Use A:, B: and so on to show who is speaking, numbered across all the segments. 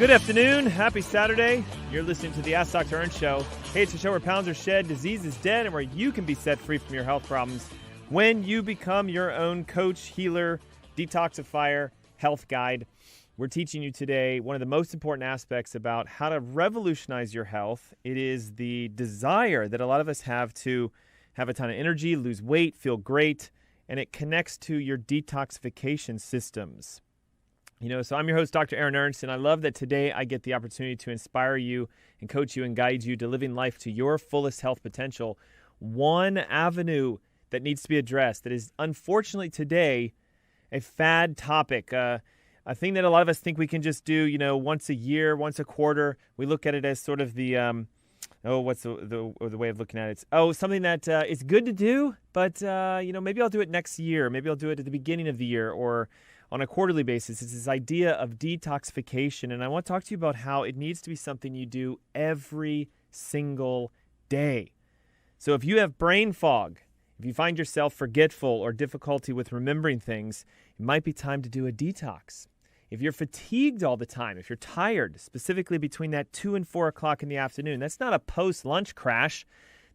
A: Good afternoon. Happy Saturday. You're listening to the Ask Dr. Ernst Show. Hey, it's a show where pounds are shed, disease is dead, and where you can be set free from your health problems when you become your own coach, healer, detoxifier, health guide. We're teaching you today one of the most important aspects about how to revolutionize your health. It is the desire that a lot of us have to have a ton of energy, lose weight, feel great, and it connects to your detoxification systems. So I'm your host, Dr. Aaron Ernst, and I love that today I get the opportunity to inspire you and coach you and guide you to living life to your fullest health potential. One avenue that needs to be addressed that is unfortunately today a fad topic, a thing that a lot of us think we can just do, once a year, once a quarter. We look at it as sort of the, what's the way of looking at it? It's, something that is good to do, but, maybe I'll do it next year. Maybe I'll do it at the beginning of the year or on a quarterly basis. It's this idea of detoxification, and I want to talk to you about how it needs to be something you do every single day. So if you have brain fog, if you find yourself forgetful or difficulty with remembering things, it might be time to do a detox. If you're fatigued all the time, if you're tired, specifically between that 2 and 4 o'clock in the afternoon, that's not a post-lunch crash.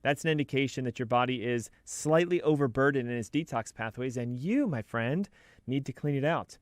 A: That's an indication that your body is slightly overburdened in its detox pathways, and you, my friend, need to clean it out.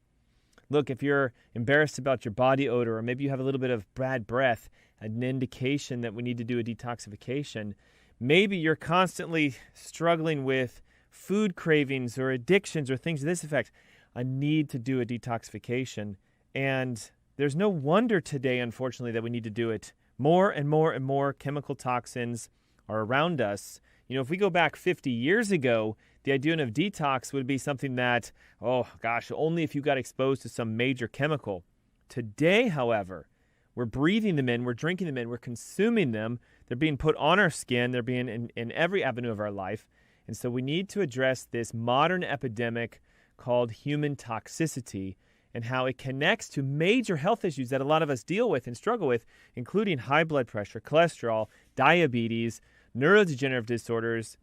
A: Look, if you're embarrassed about your body odor, or maybe you have a little bit of bad breath, an indication that we need to do a detoxification. Maybe you're constantly struggling with food cravings or addictions or things of this effect. A need to do a detoxification. And there's no wonder today, unfortunately, that we need to do it. More and more and more chemical toxins are around us. If we go back 50 years ago, the idea of detox would be something that, only if you got exposed to some major chemical. Today, however, we're breathing them in, we're drinking them in, we're consuming them. They're being put on our skin. They're being in every avenue of our life. And so we need to address this modern epidemic called human toxicity and how it connects to major health issues that a lot of us deal with and struggle with, including high blood pressure, cholesterol, diabetes, neurodegenerative disorders,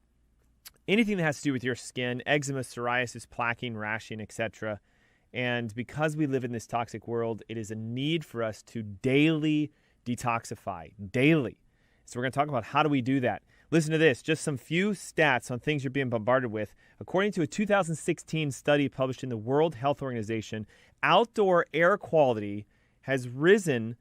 A: anything that has to do with your skin, eczema, psoriasis, plaquing, rashing, etc. And because we live in this toxic world, it is a need for us to daily detoxify, daily. So we're going to talk about how do we do that. Listen to this, just some few stats on things you're being bombarded with. According to a 2016 study published in the World Health Organization, outdoor air quality has risen,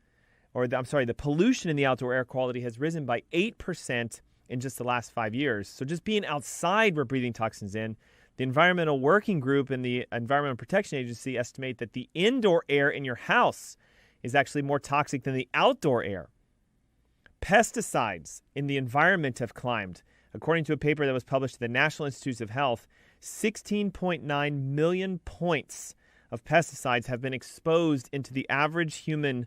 A: the pollution in the outdoor air quality has risen by 8% in just the last 5 years. So just being outside, we're breathing toxins in. The Environmental Working Group and the Environmental Protection Agency estimate that the indoor air in your house is actually more toxic than the outdoor air. Pesticides in the environment have climbed. According to a paper that was published at the National Institutes of Health, 16.9 million points of pesticides have been exposed into the average human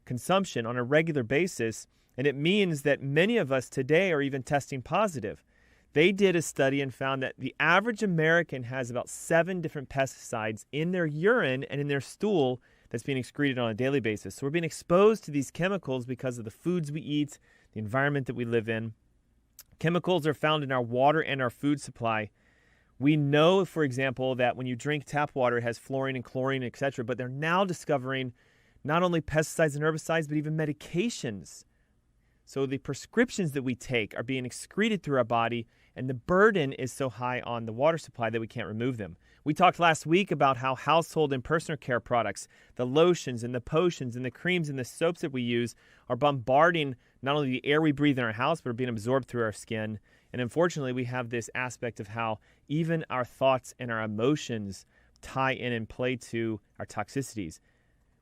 A: consumption on a regular basis, and it means that many of us today are even testing positive. They did a study and found that the average American has about 7 different pesticides in their urine and in their stool that's being excreted on a daily basis. So we're being exposed to these chemicals because of the foods we eat, the environment that we live in. Chemicals are found in our water and our food supply. We know, for example, that when you drink tap water, it has fluorine and chlorine, etc., but they're now discovering not only pesticides and herbicides, but even medications. So the prescriptions that we take are being excreted through our body, and the burden is so high on the water supply that we can't remove them. We talked last week about how household and personal care products, the lotions and the potions and the creams and the soaps that we use are bombarding not only the air we breathe in our house, but are being absorbed through our skin. And unfortunately, we have this aspect of how even our thoughts and our emotions tie in and play to our toxicities.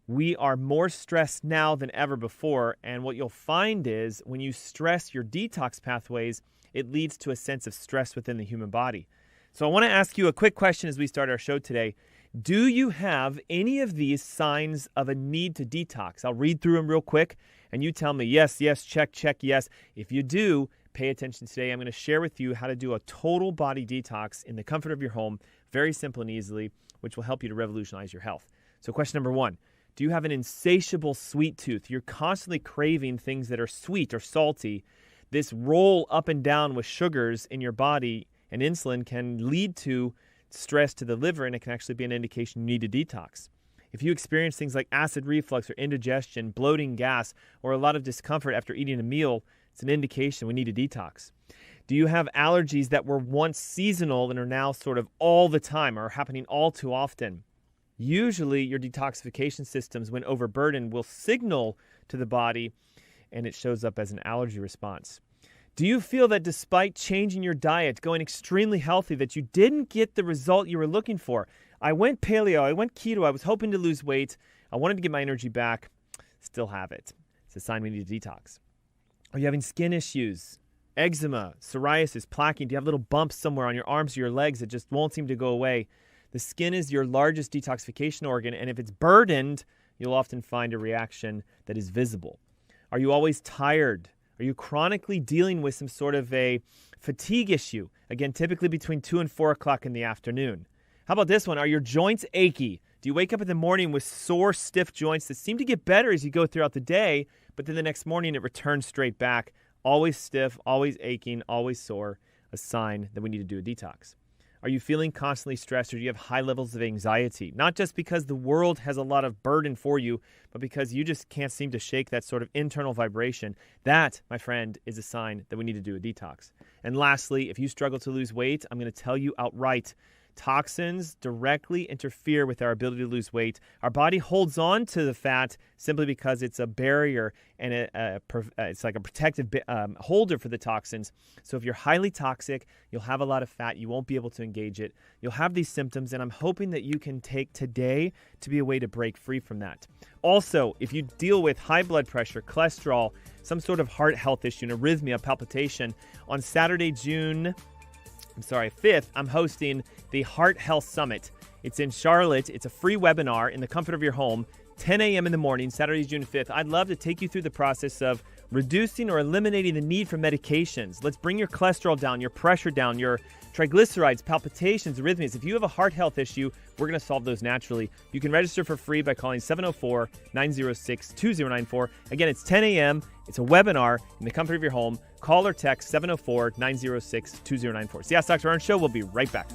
A: We are more stressed now than ever before, and what you'll find is when you stress your detox pathways, it leads to a sense of stress within the human body. So I want to ask you a quick question as we start our show today. Do you have any of these signs of a need to detox? I'll read through them real quick, and you tell me yes, yes, check, check, yes. If you do, pay attention today. I'm going to share with you how to do a total body detox in the comfort of your home, very simple and easily, which will help you to revolutionize your health. So question number 1. Do you have an insatiable sweet tooth? You're constantly craving things that are sweet or salty. This roll up and down with sugars in your body and insulin can lead to stress to the liver, and it can actually be an indication you need to detox. If you experience things like acid reflux or indigestion, bloating, gas, or a lot of discomfort after eating a meal, it's an indication we need a detox. Do you have allergies that were once seasonal and are now sort of all the time or are happening all too often? Usually your detoxification systems, when overburdened, will signal to the body and it shows up as an allergy response. Do you feel that despite changing your diet, going extremely healthy, that you didn't get the result you were looking for? I went paleo, I went keto, I was hoping to lose weight, I wanted to get my energy back, still have it. It's a sign we need to detox. Are you having skin issues, eczema, psoriasis, plaquing? Do you have little bumps somewhere on your arms or your legs that just won't seem to go away? The skin is your largest detoxification organ, and if it's burdened, you'll often find a reaction that is visible. Are you always tired? Are you chronically dealing with some sort of a fatigue issue? Again, typically between 2 and 4 o'clock in the afternoon. How about this one? Are your joints achy? Do you wake up in the morning with sore, stiff joints that seem to get better as you go throughout the day, but then the next morning it returns straight back? Always stiff, always aching, always sore, a sign that we need to do a detox. Are you feeling constantly stressed, or do you have high levels of anxiety? Not just because the world has a lot of burden for you, but because you just can't seem to shake that sort of internal vibration. That, my friend, is a sign that we need to do a detox. And lastly, if you struggle to lose weight, I'm going to tell you outright, toxins directly interfere with our ability to lose weight. Our body holds on to the fat simply because it's a barrier and it's like a protective holder for the toxins. So if you're highly toxic, you'll have a lot of fat. You won't be able to engage it. You'll have these symptoms, and I'm hoping that you can take today to be a way to break free from that. Also, if you deal with high blood pressure, cholesterol, some sort of heart health issue, an arrhythmia, palpitation, on Saturday, June 5th, I'm hosting the Heart Health Summit. It's in Charlotte. It's a free webinar in the comfort of your home, 10 a.m. in the morning, Saturday, June 5th. I'd love to take you through the process of reducing or eliminating the need for medications. Let's bring your cholesterol down, your pressure down, your triglycerides, palpitations, arrhythmias. If you have a heart health issue, we're going to solve those naturally. You can register for free by calling 704-906-2094. Again, it's 10 a.m. It's a webinar in the comfort of your home. Call or text 704-906-2094. It's the Ask Dr. Ernst Show. We'll be right back.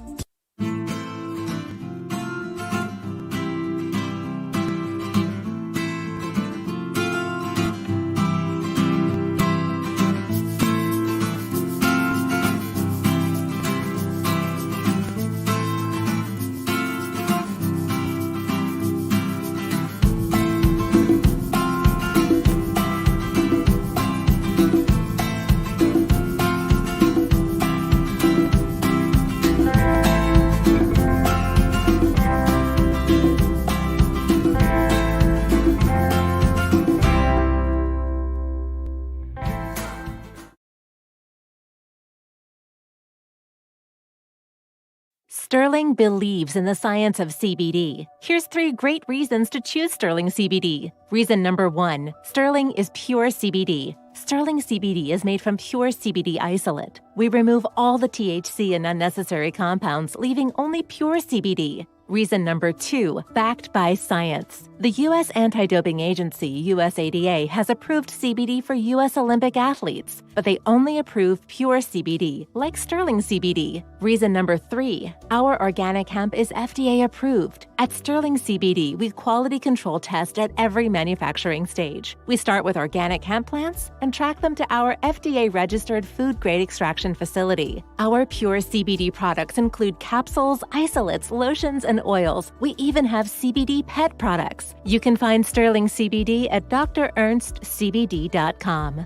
B: Sterling believes in the science of CBD. Here's 3 great reasons to choose Sterling CBD. Reason number 1, Sterling is pure CBD. Sterling CBD is made from pure CBD isolate. We remove all the THC and unnecessary compounds, leaving only pure CBD. Reason number 2, backed by science. The U.S. Anti-Doping Agency, USADA, has approved CBD for U.S. Olympic athletes, but they only approve pure CBD, like Sterling CBD. Reason number 3, our organic hemp is FDA approved. At Sterling CBD, we quality control test at every manufacturing stage. We start with organic hemp plants and track them to our FDA-registered food-grade extraction facility. Our pure CBD products include capsules, isolates, lotions, and oils. We even have CBD pet products. You can find Sterling CBD at drernstscbd.com.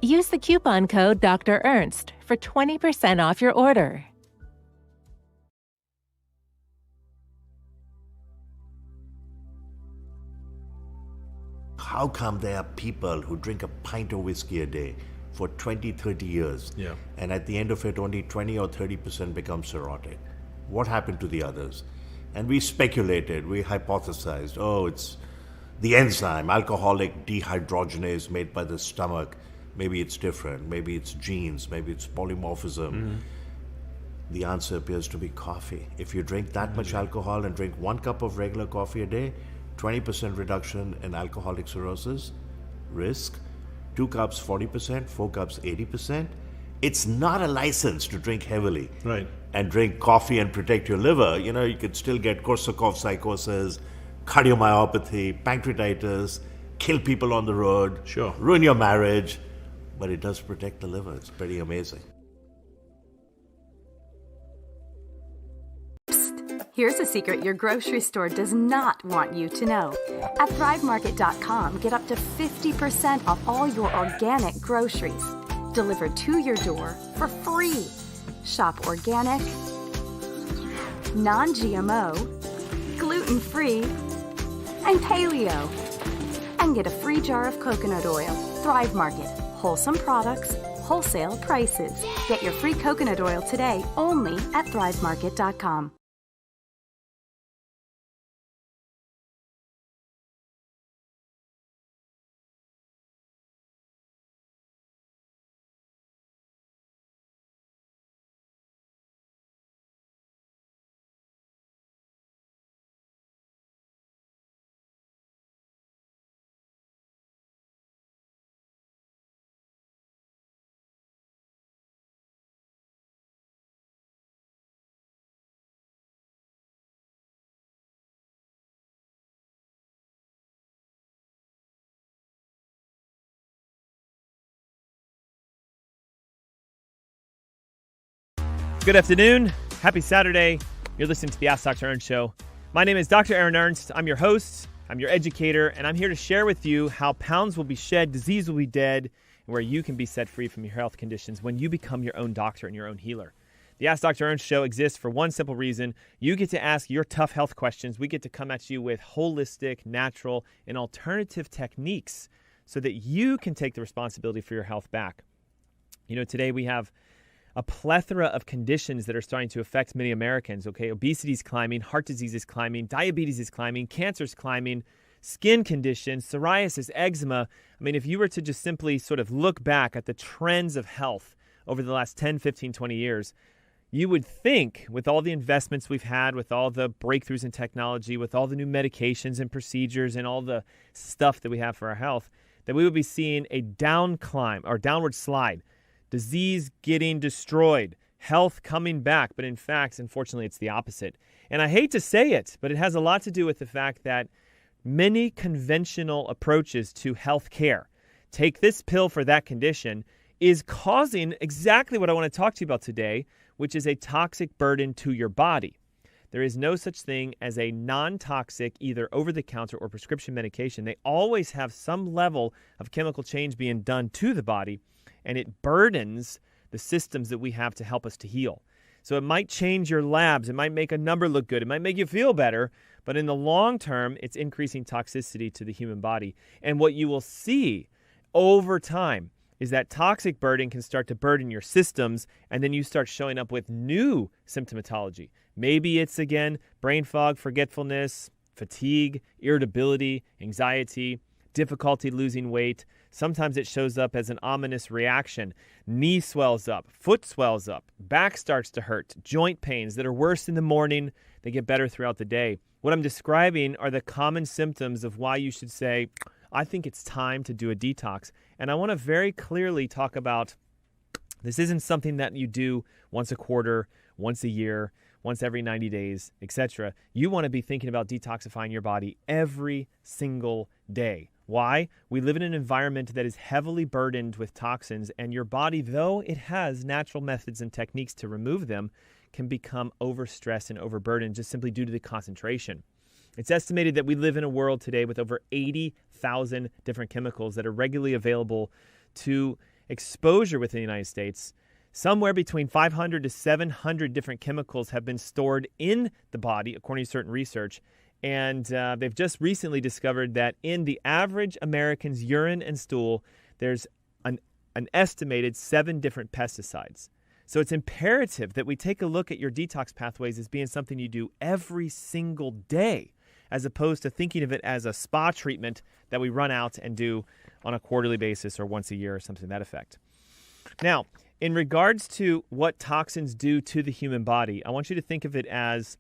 B: Use the coupon code Dr. Ernst for 20% off your order.
C: How come there are people who drink a pint of whiskey a day for 20, 30 years, and at the end of it only 20 or 30% become cirrhotic? What happened to the others? And we speculated, we hypothesized, it's the enzyme, alcoholic dehydrogenase made by the stomach. Maybe it's different, maybe it's genes, maybe it's polymorphism. Mm-hmm. The answer appears to be coffee. If you drink that much alcohol and drink 1 cup of regular coffee a day, 20% reduction in alcoholic cirrhosis risk, 2 cups 40%, 4 cups 80%. It's not a license to drink heavily.
D: Right.
C: And drink coffee and protect your liver. You could still get Korsakoff psychosis, cardiomyopathy, pancreatitis, kill people on the road,
D: Sure.
C: ruin your marriage, but it does protect the liver. It's pretty amazing.
E: Here's a secret your grocery store does not want you to know. At ThriveMarket.com, get up to 50% off all your organic groceries delivered to your door for free. Shop organic, non-GMO, gluten-free, and paleo. And get a free jar of coconut oil. Thrive Market. Wholesome products, wholesale prices. Get your free coconut oil today only at ThriveMarket.com.
A: Good afternoon. Happy Saturday. You're listening to the Ask Dr. Ernst Show. My name is Dr. Aaron Ernst. I'm your host. I'm your educator, and I'm here to share with you how pounds will be shed, disease will be dead, and where you can be set free from your health conditions when you become your own doctor and your own healer. The Ask Dr. Ernst Show exists for one simple reason. You get to ask your tough health questions. We get to come at you with holistic, natural, and alternative techniques so that you can take the responsibility for your health back. You know, today we have a plethora of conditions that are starting to affect many Americans, okay? Obesity is climbing, heart disease is climbing, diabetes is climbing, cancer is climbing, skin conditions, psoriasis, eczema. I mean, if you were to just simply sort of look back at the trends of health over the last 10, 15, 20 years, you would think with all the investments we've had, with all the breakthroughs in technology, with all the new medications and procedures and all the stuff that we have for our health, that we would be seeing a downward slide. Disease getting destroyed, health coming back, but in fact, unfortunately, it's the opposite. And I hate to say it, but it has a lot to do with the fact that many conventional approaches to health care, take this pill for that condition, is causing exactly what I want to talk to you about today, which is a toxic burden to your body. There is no such thing as a non-toxic, either over-the-counter or prescription medication. They always have some level of chemical change being done to the body, and it burdens the systems that we have to help us to heal. So it might change your labs. It might make a number look good. It might make you feel better. But in the long term, it's increasing toxicity to the human body. And what you will see over time is that toxic burden can start to burden your systems, and then you start showing up with new symptomatology. Maybe it's, again, brain fog, forgetfulness, fatigue, irritability, anxiety, difficulty losing weight. Sometimes it shows up as an ominous reaction. Knee swells up, foot swells up, back starts to hurt, joint pains that are worse in the morning, they get better throughout the day. What I'm describing are the common symptoms of why you should say, I think it's time to do a detox. And I want to very clearly talk about this isn't something that you do once a quarter, once a year, once every 90 days, etc. You want to be thinking about detoxifying your body every single day. Why? We live in an environment that is heavily burdened with toxins, and your body, though it has natural methods and techniques to remove them, can become overstressed and overburdened just simply due to the concentration. It's estimated that we live in a world today with over 80,000 different chemicals that are regularly available to exposure within the United States. Somewhere between 500 to 700 different chemicals have been stored in the body, according to certain research. And they've just recently discovered that in the average American's urine and stool, there's an estimated 7 different pesticides. So it's imperative that we take a look at your detox pathways as being something you do every single day, as opposed to thinking of it as a spa treatment that we run out and do on a quarterly basis or once a year or something to that effect. Now, in regards to what toxins do to the human body, I want you to think of it as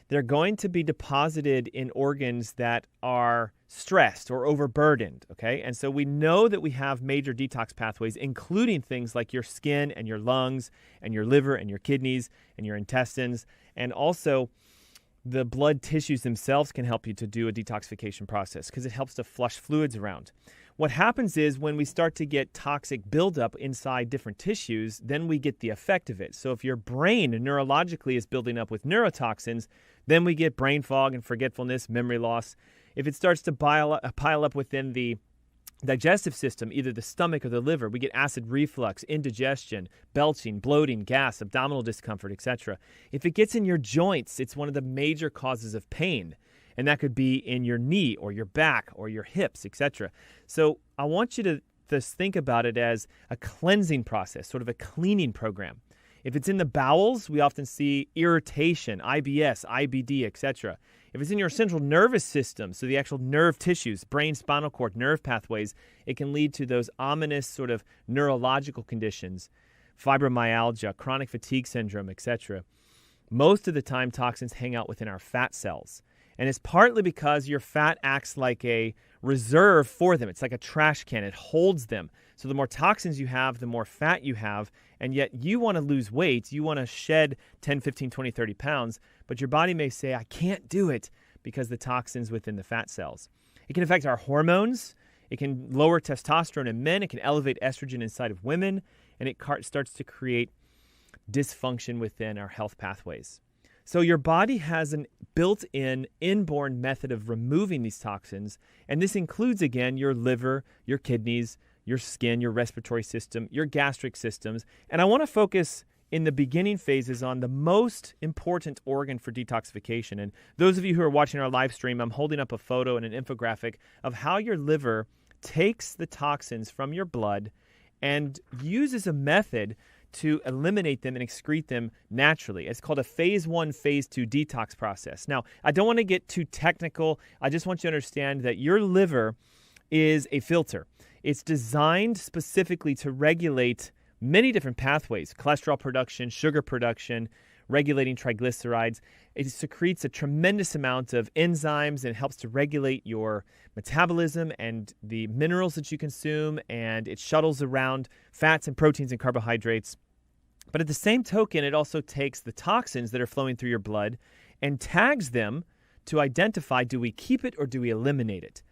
A: they're going to be deposited in organs that are stressed or overburdened, okay? And so we know that we have major detox pathways, including things like your skin and your lungs and your liver and your kidneys and your intestines. And also, the blood tissues themselves can help you to do a detoxification process because it helps to flush fluids around. What happens is when we start to get toxic buildup inside different tissues, then we get the effect of it. So if your brain neurologically is building up with neurotoxins, then we get brain fog and forgetfulness, memory loss. If it starts to pile up within the digestive system, either the stomach or the liver, we get acid reflux, indigestion, belching, bloating, gas, abdominal discomfort, etc. If it gets in your joints, it's one of the major causes of pain. And that could be in your knee or your back or your hips, etc. So I want you to just think about it as a cleansing process, sort of a cleaning program. If it's in the bowels, we often see irritation, IBS, IBD, etc. If it's in your central nervous system, so the actual nerve tissues, brain, spinal cord, nerve pathways, it can lead to those ominous sort of neurological conditions, fibromyalgia, chronic fatigue syndrome, etc. Most of the time, toxins hang out within our fat cells. And it's partly because your fat acts like a reserve for them. It's like a trash can. It holds them. So the more toxins you have, the more fat you have. And yet you want to lose weight. You want to shed 10, 15, 20, 30 pounds. But your body may say, I can't do it because the toxins within the fat cells. It can affect our hormones. It can lower testosterone in men. It can elevate estrogen inside of women. And it starts to create dysfunction within our health pathways. So your body has a built-in, inborn method of removing these toxins, and this includes, again, your liver, your kidneys, your skin, your respiratory system, your gastric systems. And I want to focus in the beginning phases on the most important organ for detoxification. And those of you who are watching our live stream, I'm holding up a photo and an infographic of how your liver takes the toxins from your blood and uses a method to eliminate them and excrete them naturally. It's called a phase 1, phase 2 detox process. Now, I don't want to get too technical. I just want you to understand that your liver is a filter. It's designed specifically to regulate many different pathways: cholesterol production, sugar production, regulating triglycerides. It secretes a tremendous amount of enzymes and helps to regulate your metabolism and the minerals that you consume, and it shuttles around fats and proteins and carbohydrates. But at the same token, it also takes the toxins that are flowing through your blood and tags them to identify, do we keep it or do we eliminate it?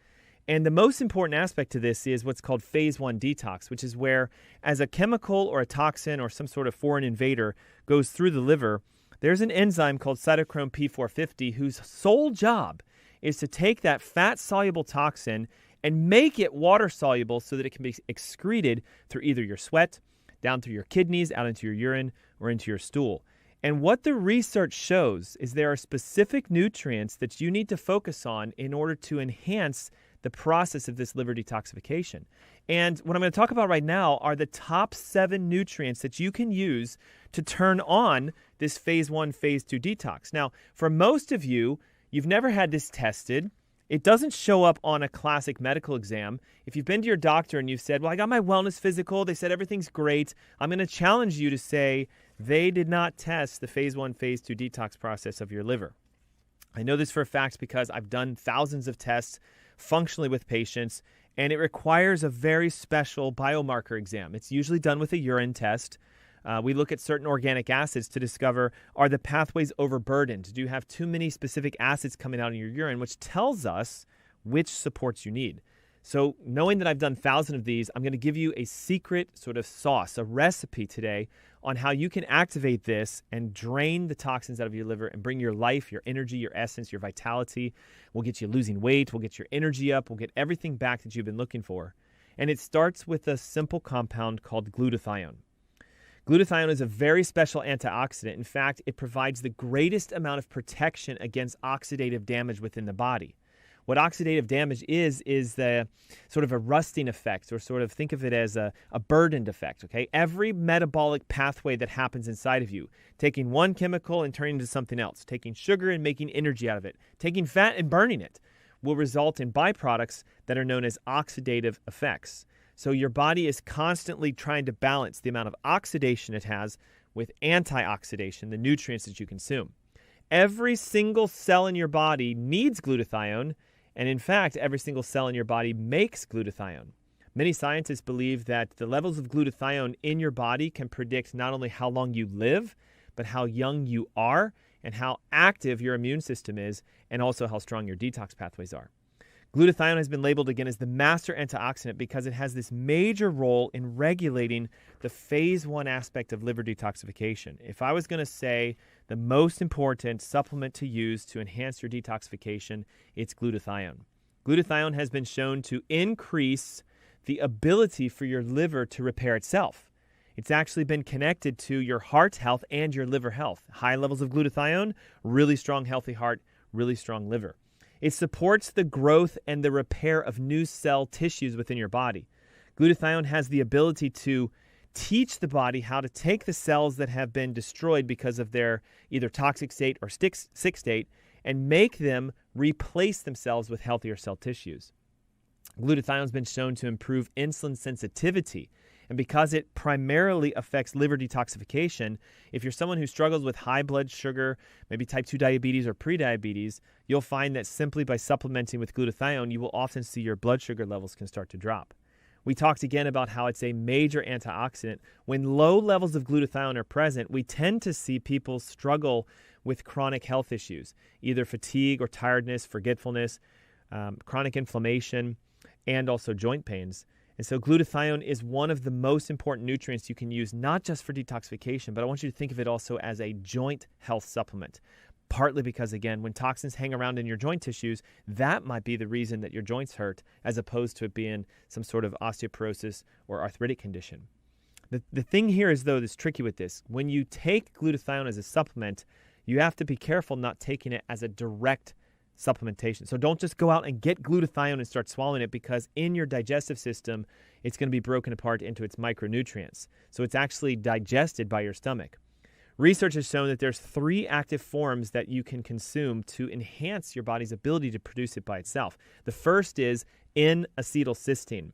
A: And the most important aspect to this is what's called phase 1 detox, which is where, as a chemical or a toxin or some sort of foreign invader goes through the liver, there's an enzyme called cytochrome P450 whose sole job is to take that fat-soluble toxin and make it water-soluble so that it can be excreted through either your sweat, down through your kidneys, out into your urine, or into your stool. And what the research shows is there are specific nutrients that you need to focus on in order to enhance the process of this liver detoxification. And what I'm going to talk about right now are the top 7 nutrients that you can use to turn on this phase 1, phase 2 detox. Now, for most of you, you've never had this tested. It doesn't show up on a classic medical exam. If you've been to your doctor and you've said, well, I got my wellness physical, they said everything's great, I'm going to challenge you to say they did not test the phase 1, phase 2 detox process of your liver. I know this for a fact because I've done thousands of tests functionally with patients, and it requires a very special biomarker exam. It's usually done with a urine test. We look at certain organic acids to discover, are the pathways overburdened? Do you have too many specific acids coming out in your urine, which tells us which supports you need. So knowing that I've done thousands of these, I'm going to give you a secret sort of sauce, a recipe today on how you can activate this and drain the toxins out of your liver and bring your life, your energy, your essence, your vitality. We'll get you losing weight. We'll get your energy up. We'll get everything back that you've been looking for. And it starts with a simple compound called glutathione. Glutathione is a very special antioxidant. In fact, it provides the greatest amount of protection against oxidative damage within the body. What oxidative damage is the sort of a rusting effect, or sort of think of it as a burdened effect, okay? Every metabolic pathway that happens inside of you, taking one chemical and turning it into something else, taking sugar and making energy out of it, taking fat and burning it, will result in byproducts that are known as oxidative effects. So your body is constantly trying to balance the amount of oxidation it has with antioxidation, the nutrients that you consume. Every single cell in your body needs glutathione, and in fact, every single cell in your body makes glutathione. Many scientists believe that the levels of glutathione in your body can predict not only how long you live, but how young you are and how active your immune system is, and also how strong your detox pathways are. Glutathione has been labeled again as the master antioxidant because it has this major role in regulating the phase 1 aspect of liver detoxification. If I was going to say the most important supplement to use to enhance your detoxification, it's glutathione. Glutathione has been shown to increase the ability for your liver to repair itself. It's actually been connected to your heart health and your liver health. High levels of glutathione, really strong, healthy heart, really strong liver. It supports the growth and the repair of new cell tissues within your body. Glutathione has the ability to teach the body how to take the cells that have been destroyed because of their either toxic state or sick state and make them replace themselves with healthier cell tissues. Glutathione has been shown to improve insulin sensitivity. And because it primarily affects liver detoxification, if you're someone who struggles with high blood sugar, maybe type 2 diabetes or prediabetes, you'll find that simply by supplementing with glutathione, you will often see your blood sugar levels can start to drop. We talked again about how it's a major antioxidant. When low levels of glutathione are present, we tend to see people struggle with chronic health issues, either fatigue or tiredness, forgetfulness, chronic inflammation, and also joint pains. And so glutathione is one of the most important nutrients you can use, not just for detoxification, but I want you to think of it also as a joint health supplement. Partly because, again, when toxins hang around in your joint tissues, that might be the reason that your joints hurt, as opposed to it being some sort of osteoporosis or arthritic condition. The thing here is, though, that's tricky with this. When you take glutathione as a supplement, you have to be careful not taking it as a direct supplementation. So don't just go out and get glutathione and start swallowing it, because in your digestive system, it's going to be broken apart into its micronutrients. So it's actually digested by your stomach. Research has shown that there's 3 active forms that you can consume to enhance your body's ability to produce it by itself. The first is N-acetylcysteine.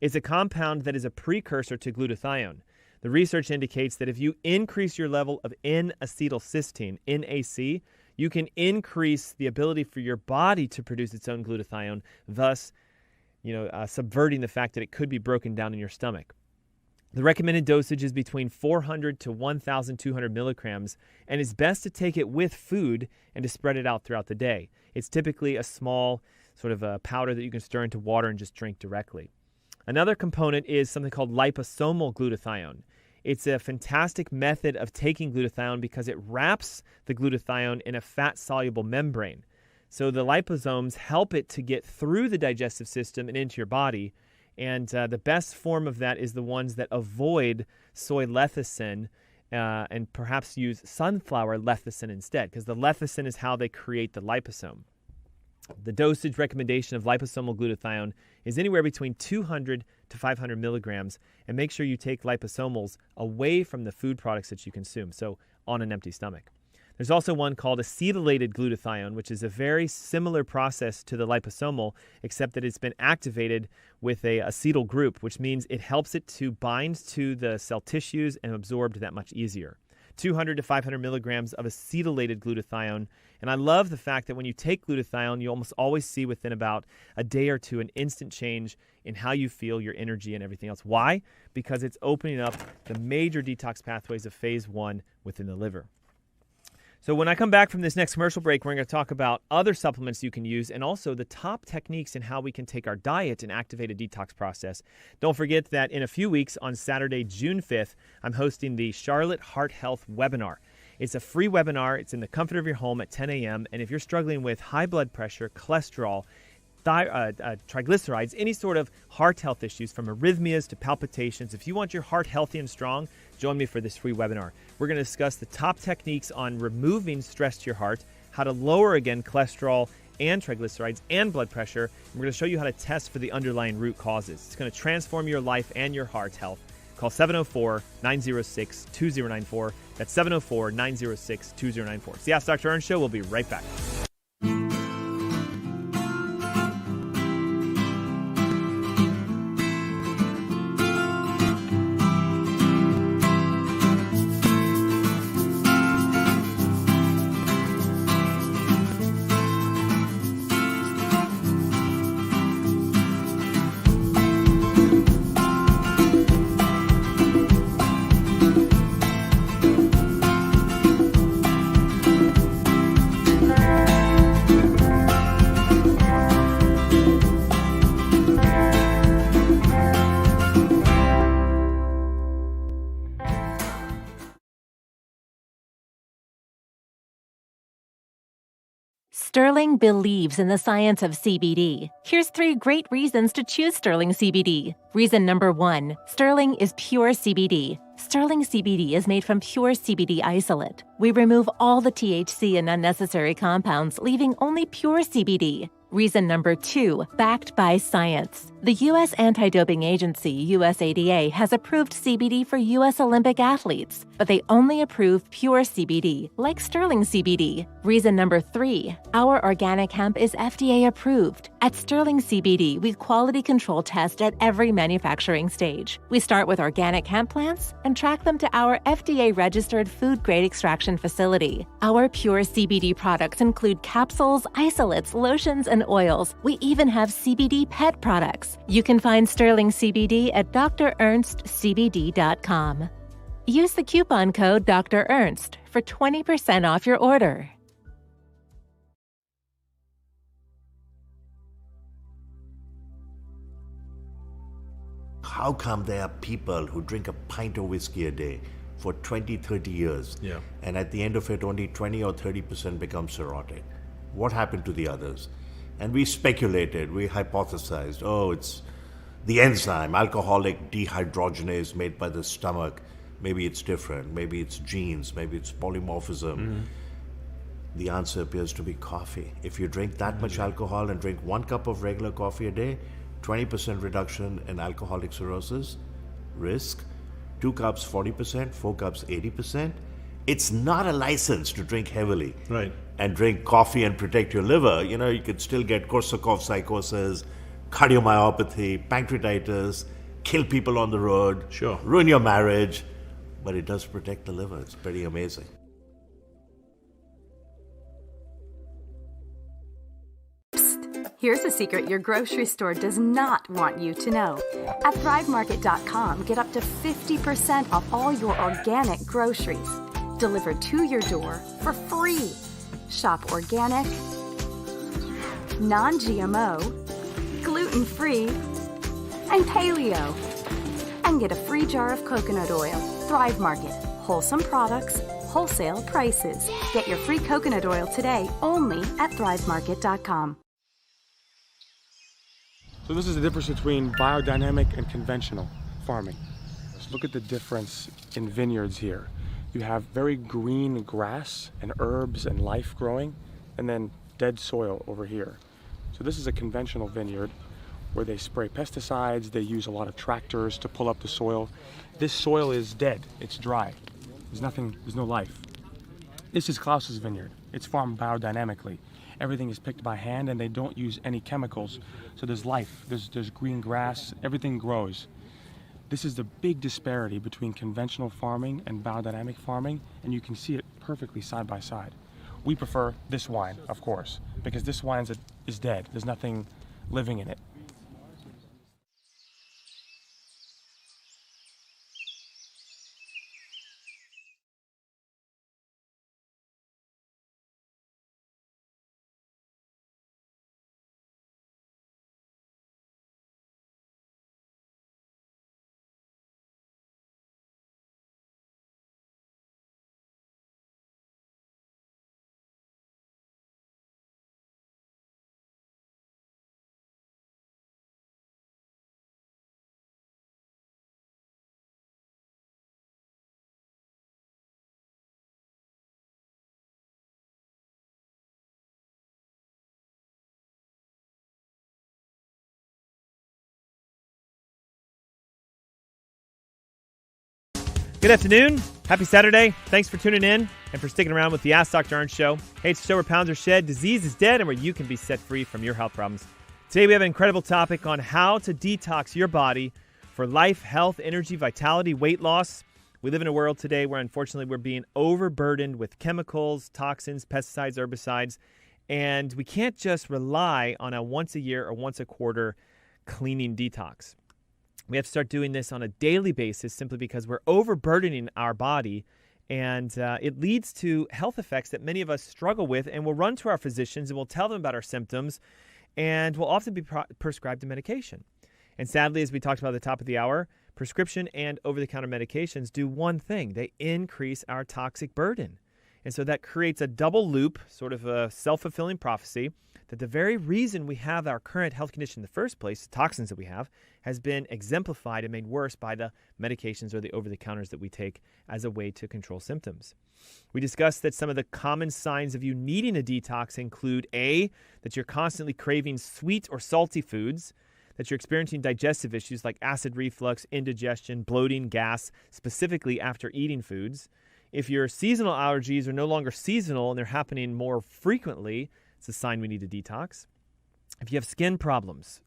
A: It's a compound that is a precursor to glutathione. The research indicates that if you increase your level of N-acetylcysteine, NAC, you can increase the ability for your body to produce its own glutathione, thus, subverting the fact that it could be broken down in your stomach. The recommended dosage is between 400 to 1,200 milligrams, and it's best to take it with food and to spread it out throughout the day. It's typically a small sort of a powder that you can stir into water and just drink directly. Another component is something called liposomal glutathione. It's a fantastic method of taking glutathione because it wraps the glutathione in a fat-soluble membrane. So the liposomes help it to get through the digestive system and into your body. And the best form of that is the ones that avoid soy lecithin and perhaps use sunflower lecithin instead, because the lecithin is how they create the liposome. The dosage recommendation of liposomal glutathione is anywhere between 200 to 500 milligrams, and make sure you take liposomals away from the food products that you consume, so on an empty stomach. There's also one called acetylated glutathione, which is a very similar process to the liposomal, except that it's been activated with a acetyl group, which means it helps it to bind to the cell tissues and absorbed that much easier. 200 to 500 milligrams of acetylated glutathione. And I love the fact that when you take glutathione, you almost always see within about a day or two an instant change in how you feel, your energy, and everything else. Why? Because it's opening up the major detox pathways of phase 1 within the liver. So when I come back from this next commercial break, we're going to talk about other supplements you can use and also the top techniques in how we can take our diet and activate a detox process. Don't forget that in a few weeks, on Saturday, June 5th, I'm hosting the Charlotte Heart Health webinar. It's a free webinar. It's in the comfort of your home at 10 a.m. And if you're struggling with high blood pressure, cholesterol, triglycerides, any sort of heart health issues from arrhythmias to palpitations, if you want your heart healthy and strong, join me for this free webinar. We're going to discuss the top techniques on removing stress to your heart, how to lower, again, cholesterol and triglycerides and blood pressure. We're going to show you how to test for the underlying root causes. It's going to transform your life and your heart health. Call 704-906-2094. That's 704-906-2094. It's the Ask Dr. Ernst Show. We'll be right back.
B: Sterling believes in the science of CBD. Here's 3 great reasons to choose Sterling CBD. Reason number 1, Sterling is pure CBD. Sterling CBD is made from pure CBD isolate. We remove all the THC and unnecessary compounds, leaving only pure CBD. Reason number 2, backed by science. The U.S. Anti-Doping Agency, USADA, has approved CBD for U.S. Olympic athletes, but they only approve pure CBD, like Sterling CBD. Reason number 3, our organic hemp is FDA approved. At Sterling CBD, we quality control test at every manufacturing stage. We start with organic hemp plants and track them to our FDA-registered food-grade extraction facility. Our pure CBD products include capsules, isolates, lotions, and oils. We even have CBD pet products. You can find Sterling CBD at drernstscbd.com. Use the coupon code Dr. Ernst for 20% off your order.
C: How come there are people who drink a pint of whiskey a day for 20, 30 years, and at the end of it, only 20 or 30% become cirrhotic? What happened to the others? And we speculated, we hypothesized, it's the enzyme, alcoholic dehydrogenase made by the stomach. Maybe it's different. Maybe it's genes. Maybe it's polymorphism. The answer appears to be coffee. If you drink that much alcohol and drink 1 cup of regular coffee a day, 20% reduction in alcoholic cirrhosis risk. 2 cups, 40%. 4 cups, 80%. It's not a license to drink heavily.
D: Right.
C: And drink coffee and protect your liver. You could still get Korsakoff psychosis, cardiomyopathy, pancreatitis, kill people on the road, ruin your marriage, but it does protect the liver. It's pretty amazing.
E: Here's a secret your grocery store does not want you to know. At ThriveMarket.com, get up to 50% off all your organic groceries delivered to your door for free. Shop organic, non-GMO, gluten-free, and paleo. And get a free jar of coconut oil. Thrive Market. Wholesome products, wholesale prices. Get your free coconut oil today only at ThriveMarket.com.
F: So this is the difference between biodynamic and conventional farming. Let's look at the difference in vineyards here. You have very green grass and herbs and life growing, and then dead soil over here. So this is a conventional vineyard where they spray pesticides, they use a lot of tractors to pull up the soil. This soil is dead, it's dry. There's no life. This is Klaus's vineyard. It's farmed biodynamically. Everything is picked by hand and they don't use any chemicals. So there's life, there's green grass, everything grows. This is the big disparity between conventional farming and biodynamic farming, and you can see it perfectly side by side. We prefer this wine, of course, because this wine is dead. There's nothing living in it.
A: Good afternoon. Happy Saturday. Thanks for tuning in and for sticking around with the Ask Dr. Ernst Show. Hey, it's the show where pounds are shed, disease is dead, and where you can be set free from your health problems. Today we have an incredible topic on how to detox your body for life, health, energy, vitality, weight loss. We live in a world today where unfortunately we're being overburdened with chemicals, toxins, pesticides, herbicides, and we can't just rely on a once a year or once a quarter cleaning detox. We have to start doing this on a daily basis simply because we're overburdening our body, and it leads to health effects that many of us struggle with, and we'll run to our physicians and we'll tell them about our symptoms, and we'll often be prescribed a medication. And sadly, as we talked about at the top of the hour, prescription and over-the-counter medications do one thing. They increase our toxic burden. And so that creates a double loop, sort of a self-fulfilling prophecy, that the very reason we have our current health condition in the first place, the toxins that we have, has been exemplified and made worse by the medications or the over-the-counters that we take as a way to control symptoms. We discussed that some of the common signs of you needing a detox include A, that you're constantly craving sweet or salty foods, that you're experiencing digestive issues like acid reflux, indigestion, bloating, gas, specifically after eating foods. If your seasonal allergies are no longer seasonal and they're happening more frequently, it's a sign we need to detox. If you have skin problems,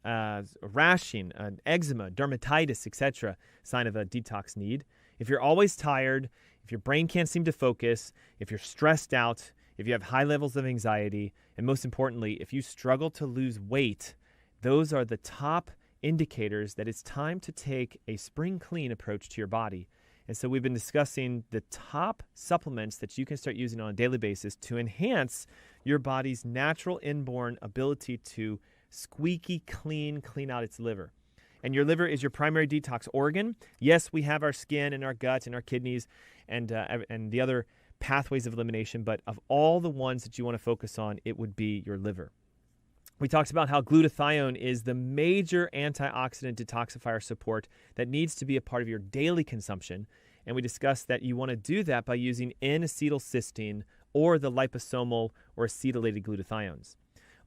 A: rashing, eczema, dermatitis, etc., sign of a detox need. If you're always tired, if your brain can't seem to focus, if you're stressed out, if you have high levels of anxiety, and most importantly, if you struggle to lose weight, those are the top indicators that it's time to take a spring clean approach to your body. And so we've been discussing the top supplements that you can start using on a daily basis to enhance your body's natural inborn ability to squeaky clean out its liver. And your liver is your primary detox organ. Yes, we have our skin and our gut and our kidneys and the other pathways of elimination, but of all the ones that you want to focus on, it would be your liver. We talked about how glutathione is the major antioxidant detoxifier support that needs to be a part of your daily consumption. And we discussed that you want to do that by using N-acetylcysteine or the liposomal or acetylated glutathiones.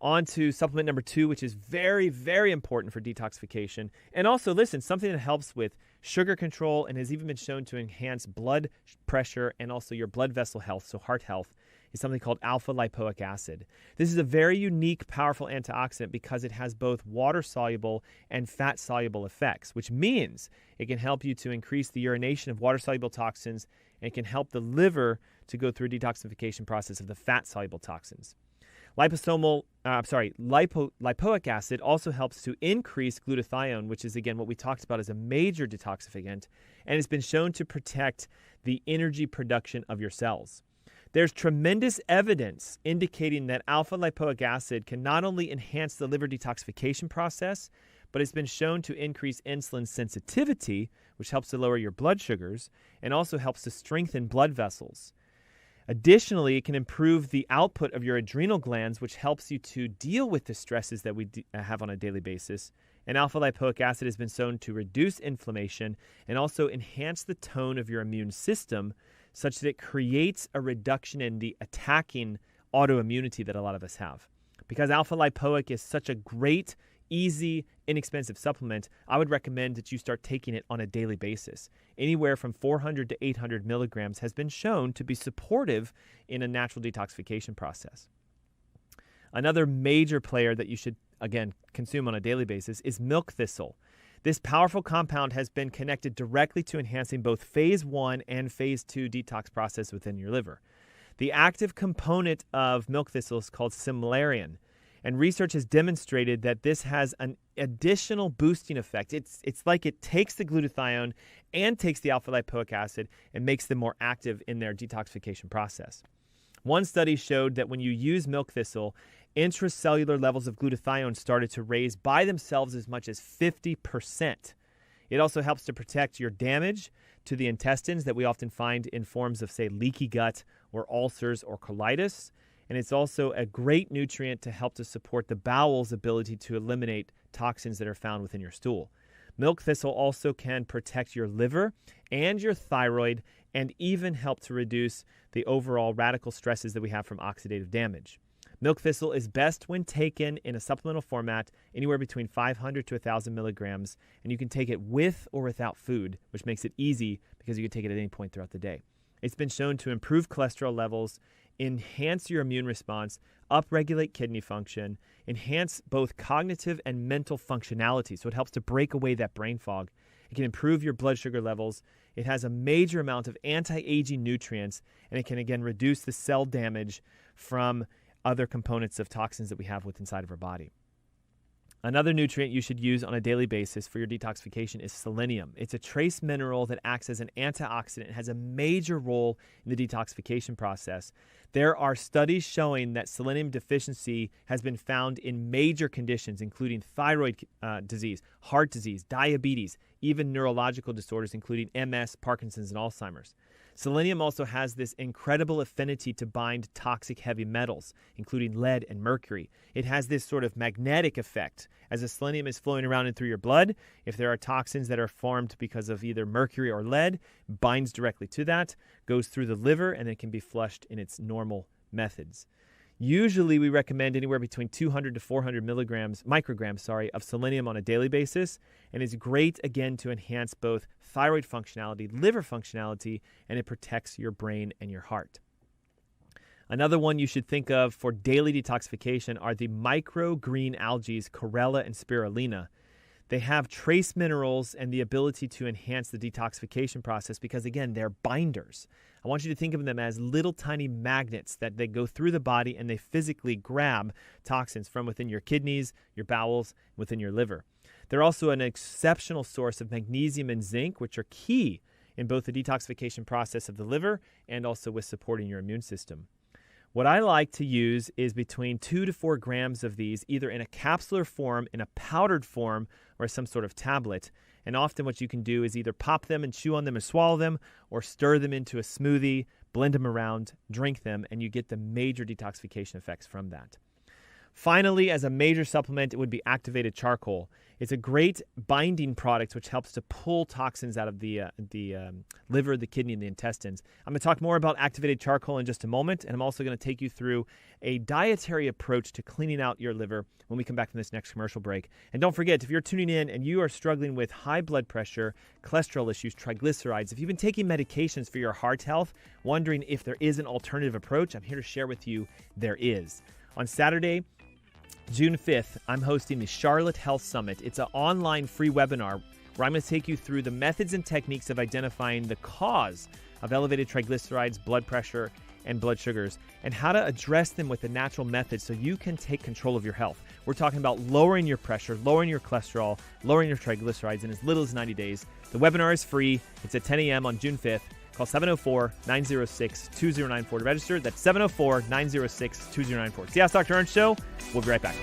A: On to supplement number 2, which is very, very important for detoxification. And also, listen, something that helps with sugar control and has even been shown to enhance blood pressure and also your blood vessel health, so heart health, is something called alpha-lipoic acid. This is a very unique, powerful antioxidant because it has both water-soluble and fat-soluble effects, which means it can help you to increase the urination of water-soluble toxins and can help the liver to go through a detoxification process of the fat-soluble toxins. Lipoic acid also helps to increase glutathione, which is, again, what we talked about as a major detoxifiant, and has been shown to protect the energy production of your cells. There's tremendous evidence indicating that alpha-lipoic acid can not only enhance the liver detoxification process, but it's been shown to increase insulin sensitivity, which helps to lower your blood sugars, and also helps to strengthen blood vessels. Additionally, it can improve the output of your adrenal glands, which helps you to deal with the stresses that we have on a daily basis. And alpha-lipoic acid has been shown to reduce inflammation and also enhance the tone of your immune system, such that it creates a reduction in the attacking autoimmunity that a lot of us have. Because alpha-lipoic is such a great, easy, inexpensive supplement, I would recommend that you start taking it on a daily basis. Anywhere from 400 to 800 milligrams has been shown to be supportive in a natural detoxification process. Another major player that you should, again, consume on a daily basis is milk thistle. This powerful compound has been connected directly to enhancing both phase 1 and phase 2 detox process within your liver. The active component of milk thistle is called similarian, and research has demonstrated that this has an additional boosting effect. It's like it takes the glutathione and takes the alpha-lipoic acid and makes them more active in their detoxification process. One study showed that when you use milk thistle, intracellular levels of glutathione started to raise by themselves as much as 50%. It also helps to protect your damage to the intestines that we often find in forms of, say, leaky gut or ulcers or colitis. And it's also a great nutrient to help to support the bowel's ability to eliminate toxins that are found within your stool. Milk thistle also can protect your liver and your thyroid and even help to reduce the overall radical stresses that we have from oxidative damage. Milk thistle is best when taken in a supplemental format, anywhere between 500 to 1,000 milligrams, and you can take it with or without food, which makes it easy because you can take it at any point throughout the day. It's been shown to improve cholesterol levels, enhance your immune response, upregulate kidney function, enhance both cognitive and mental functionality, so it helps to break away that brain fog. It can improve your blood sugar levels. It has a major amount of anti-aging nutrients, and it can, again, reduce the cell damage from other components of toxins that we have within inside of our body. Another nutrient you should use on a daily basis for your detoxification is selenium. It's a trace mineral that acts as an antioxidant and has a major role in the detoxification process. There are studies showing that selenium deficiency has been found in major conditions, including thyroid disease, heart disease, diabetes, even neurological disorders, including MS, Parkinson's, and Alzheimer's. Selenium also has this incredible affinity to bind toxic heavy metals, including lead and mercury. It has this sort of magnetic effect. As the selenium is flowing around and through your blood, if there are toxins that are formed because of either mercury or lead, binds directly to that, goes through the liver, and it can be flushed in its normal methods. Usually we recommend anywhere between 200 to 400 micrograms of selenium on a daily basis, and is great again to enhance both thyroid functionality, liver functionality, and it protects your brain and your heart. Another one you should think of for daily detoxification are the microgreen algae, chlorella and spirulina. They have trace minerals and the ability to enhance the detoxification process because, again, they're binders. I want you to think of them as little tiny magnets that they go through the body and they physically grab toxins from within your kidneys, your bowels, within your liver. They're also an exceptional source of magnesium and zinc, which are key in both the detoxification process of the liver and also with supporting your immune system. What I like to use is between 2 to 4 grams of these, either in a capsular form, in a powdered form, or some sort of tablet. And often what you can do is either pop them and chew on them and swallow them, or stir them into a smoothie, blend them around, drink them, and you get the major detoxification effects from that. Finally, as a major supplement, it would be activated charcoal. It's a great binding product which helps to pull toxins out of the liver, the kidney, and the intestines. I'm going to talk more about activated charcoal in just a moment, and I'm also going to take you through a dietary approach to cleaning out your liver when we come back from this next commercial break. And don't forget, if you're tuning in and you are struggling with high blood pressure, cholesterol issues, triglycerides, if you've been taking medications for your heart health, wondering if there is an alternative approach, I'm here to share with you there is. On Saturday, June 5th, I'm hosting the Charlotte Health Summit. It's an online free webinar where I'm going to take you through the methods and techniques of identifying the cause of elevated triglycerides, blood pressure, and blood sugars, and how to address them with the natural methods so you can take control of your health. We're talking about lowering your pressure, lowering your cholesterol, lowering your triglycerides in as little as 90 days. The webinar is free. It's at 10 a.m. on June 5th. Call 704-906-2094 to register. That's 704-906-2094. It's the Ask Dr. Ernst Show. We'll be right back.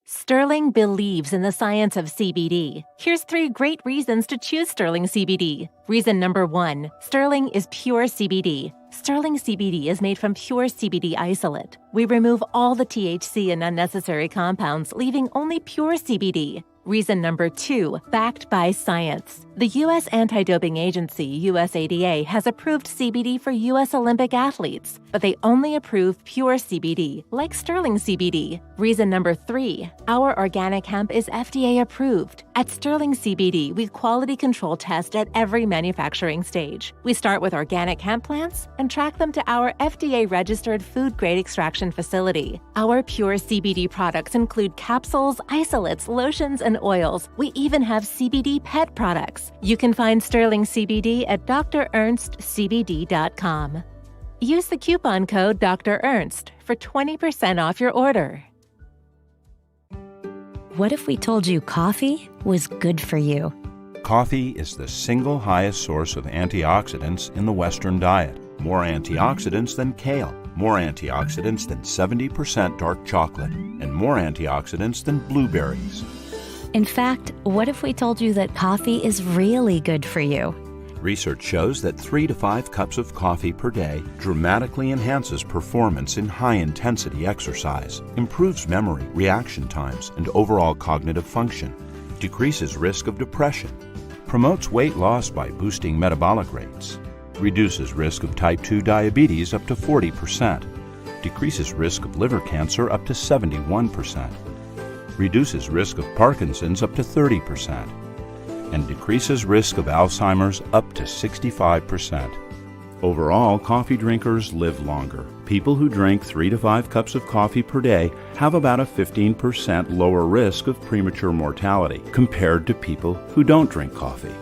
B: Sterling believes in the science of CBD. Here's 3 great reasons to choose Sterling CBD. Reason number 1, Sterling is pure CBD. Sterling CBD is made from pure CBD isolate. We remove all the THC and unnecessary compounds, leaving only pure CBD. Reason number 2, backed by science. The U.S. Anti-Doping Agency, USADA, has approved CBD for U.S. Olympic athletes, but they only approve pure CBD, like Sterling CBD. Reason number 3, our organic hemp is FDA approved. At Sterling CBD, we quality control test at every manufacturing stage. We start with organic hemp plants and track them to our FDA-registered food-grade extraction facility. Our pure CBD products include capsules, isolates, lotions, and oils. We even have CBD pet products. You can find Sterling CBD at drernstscbd.com. Use the coupon code Dr. Ernst for 20% off your order.
D: What if we told you coffee was good for you?
G: Coffee is the single highest source of antioxidants in the Western diet. More antioxidants than kale, more antioxidants than 70% dark chocolate, and more antioxidants than blueberries.
D: In fact, what if we told you that coffee is really good for you?
G: Research shows that 3 to 5 cups of coffee per day dramatically enhances performance in high-intensity exercise, improves memory, reaction times, and overall cognitive function, decreases risk of depression, promotes weight loss by boosting metabolic rates, reduces risk of type 2 diabetes up to 40%, decreases risk of liver cancer up to 71%, reduces risk of Parkinson's up to 30%, and decreases risk of Alzheimer's up to 65%. Overall, coffee drinkers live longer. People who drink 3 to 5 cups of coffee per day have about a 15% lower risk of premature mortality compared to people who don't drink coffee.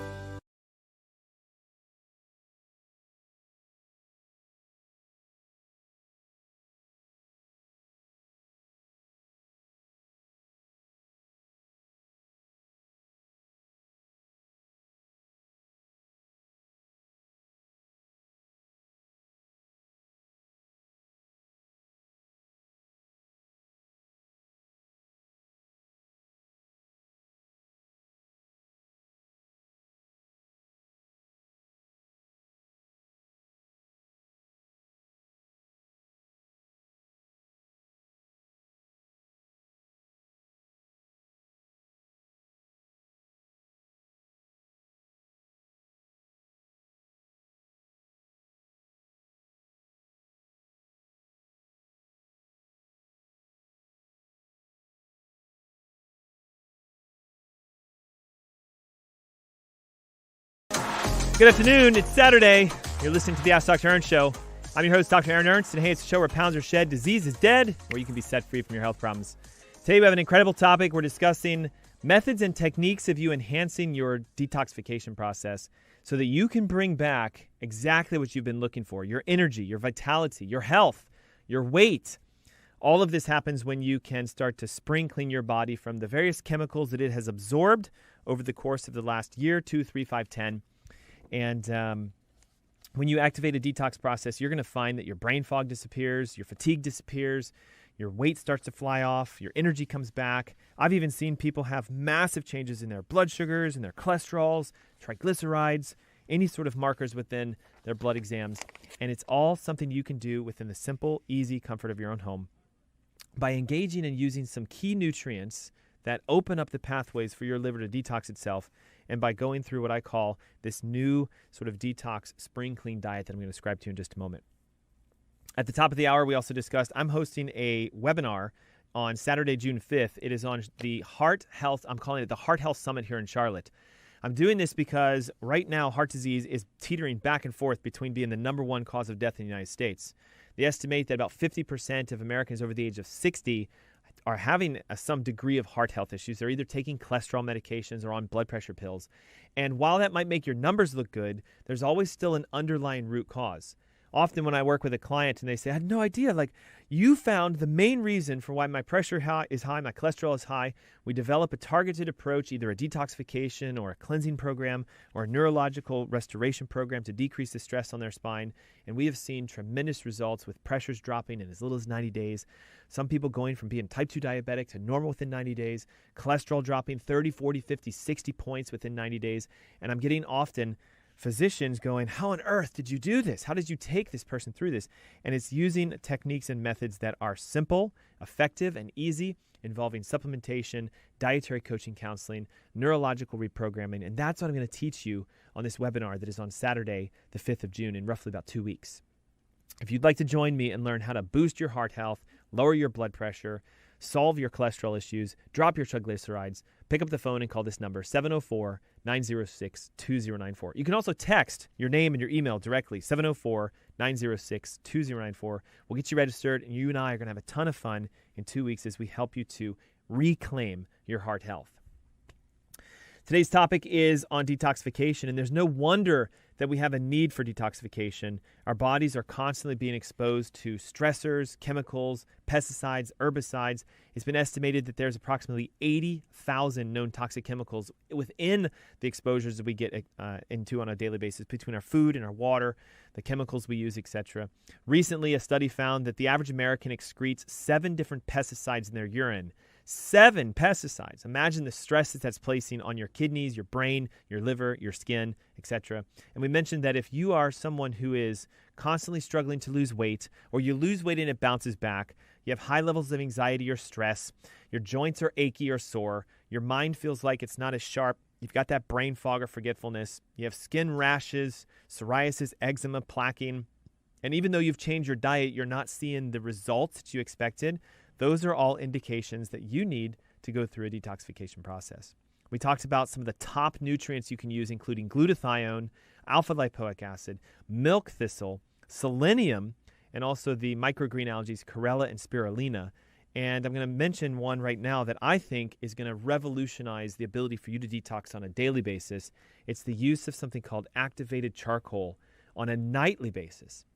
A: Good afternoon. It's Saturday. You're listening to the Ask Dr. Ernst Show. I'm your host, Dr. Aaron Ernst, and hey, it's a show where pounds are shed, disease is dead, where you can be set free from your health problems. Today we have an incredible topic. We're discussing methods and techniques of you enhancing your detoxification process so that you can bring back exactly what you've been looking for, your energy, your vitality, your health, your weight. All of this happens when you can start to spring clean your body from the various chemicals that it has absorbed over the course of the last year, 2, 3, 5, 10. And when you activate a detox process, you're going to find that your brain fog disappears, your fatigue disappears, your weight starts to fly off, your energy comes back. I've even seen people have massive changes in their blood sugars, in their cholesterols, triglycerides, any sort of markers within their blood exams. And it's all something you can do within the simple, easy comfort of your own home by engaging and using some key nutrients that open up the pathways for your liver to detox itself, and by going through what I call this new sort of detox spring clean diet that I'm going to describe to you in just a moment. At the top of the hour, we also discussed I'm hosting a webinar on Saturday, June 5th. It is on the Heart Health, I'm calling it the Heart Health Summit here in Charlotte. I'm doing this because right now heart disease is teetering back and forth between being the number one cause of death in the United States. They estimate that about 50% of Americans over the age of 60 are having some degree of heart health issues. They're either taking cholesterol medications or on blood pressure pills. And while that might make your numbers look good, there's always still an underlying root cause. Often when I work with a client and they say, I had no idea, like you found the main reason for why my pressure is high, my cholesterol is high. We develop a targeted approach, either a detoxification or a cleansing program or a neurological restoration program to decrease the stress on their spine. And we have seen tremendous results with pressures dropping in as little as 90 days. Some people going from being type 2 diabetic to normal within 90 days, cholesterol dropping 30, 40, 50, 60 points within 90 days. And I'm getting often physicians going, how on earth did you do this? How did you take this person through this? And it's using techniques and methods that are simple, effective, and easy, involving supplementation, dietary coaching counseling, neurological reprogramming. And that's what I'm going to teach you on this webinar that is on Saturday, the 5th of June, in roughly about 2 weeks. If you'd like to join me and learn how to boost your heart health, lower your blood pressure, solve your cholesterol issues, drop your triglycerides, pick up the phone and call this number, 704-906-2094. You can also text your name and your email directly, 704-906-2094. We'll get you registered, and you and I are going to have a ton of fun in 2 weeks as we help you to reclaim your heart health. Today's topic is on detoxification, and there's no wonder that we have a need for detoxification. Our bodies are constantly being exposed to stressors, chemicals, pesticides, herbicides. It's been estimated that there's approximately 80,000 known toxic chemicals within the exposures that we get into on a daily basis between our food and our water, the chemicals we use, etc. Recently, a study found that the average American excretes 7 different pesticides in their urine. 7 pesticides. Imagine the stress that that's placing on your kidneys, your brain, your liver, your skin, etc. And we mentioned that if you are someone who is constantly struggling to lose weight, or you lose weight and it bounces back, you have high levels of anxiety or stress, your joints are achy or sore, your mind feels like it's not as sharp, you've got that brain fog or forgetfulness, you have skin rashes, psoriasis, eczema, plaquing, and even though you've changed your diet, you're not seeing the results that you expected. Those are all indications that you need to go through a detoxification process. We talked about some of the top nutrients you can use, including glutathione, alpha-lipoic acid, milk thistle, selenium, and also the microgreen algae chlorella and spirulina. And I'm going to mention one right now that I think is going to revolutionize the ability for you to detox on a daily basis. It's the use of something called activated charcoal on a nightly basis.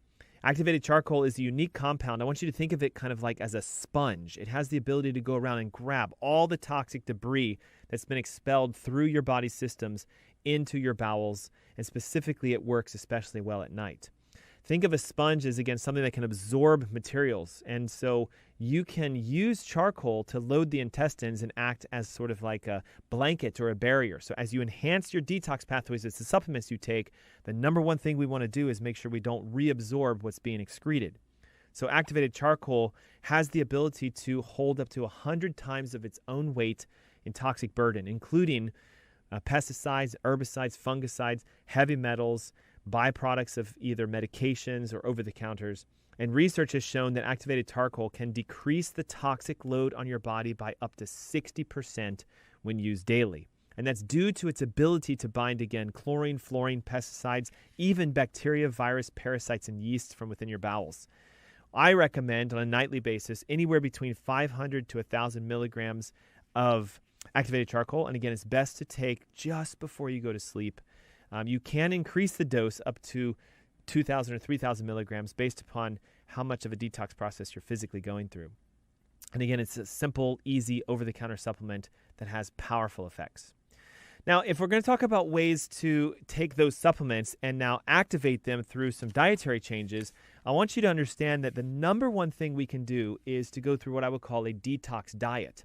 A: Activated charcoal is a unique compound. I want you to think of it kind of like as a sponge. It has the ability to go around and grab all the toxic debris that's been expelled through your body systems into your bowels, and specifically it works especially well at night. Think of a sponge as, again, something that can absorb materials. And so you can use charcoal to load the intestines and act as sort of like a blanket or a barrier. So as you enhance your detox pathways with the supplements you take, the number one thing we want to do is make sure we don't reabsorb what's being excreted. So activated charcoal has the ability to hold up to 100 times of its own weight in toxic burden, including pesticides, herbicides, fungicides, heavy metals, byproducts of either medications or over-the-counters. And research has shown that activated charcoal can decrease the toxic load on your body by up to 60% when used daily. And that's due to its ability to bind, again, chlorine, fluorine, pesticides, even bacteria, virus, parasites, and yeast from within your bowels. I recommend on a nightly basis anywhere between 500 to 1,000 milligrams of activated charcoal. And again, it's best to take just before you go to sleep. You can increase the dose up to 2,000 or 3,000 milligrams based upon how much of a detox process you're physically going through. And again, it's a simple, easy, over-the-counter supplement that has powerful effects. Now, if we're going to talk about ways to take those supplements and now activate them through some dietary changes, I want you to understand that the number one thing we can do is to go through what I would call a detox diet.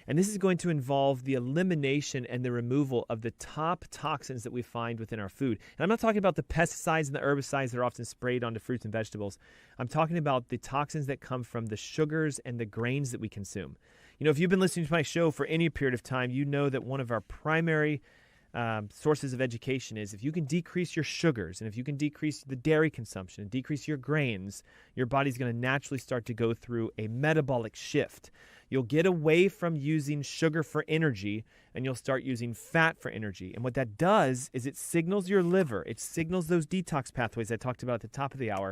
A: And this is going to involve the elimination and the removal of the top toxins that we find within our food. And I'm not talking about the pesticides and the herbicides that are often sprayed onto fruits and vegetables. I'm talking about the toxins that come from the sugars and the grains that we consume. You know, if you've been listening to my show for any period of time, you know that one of our primary sources of education is if you can decrease your sugars and if you can decrease the dairy consumption and decrease your grains, your body's going to naturally start to go through a metabolic shift. You'll get away from using sugar for energy and you'll start using fat for energy. And what that does is it signals your liver, it signals those detox pathways I talked about at the top of the hour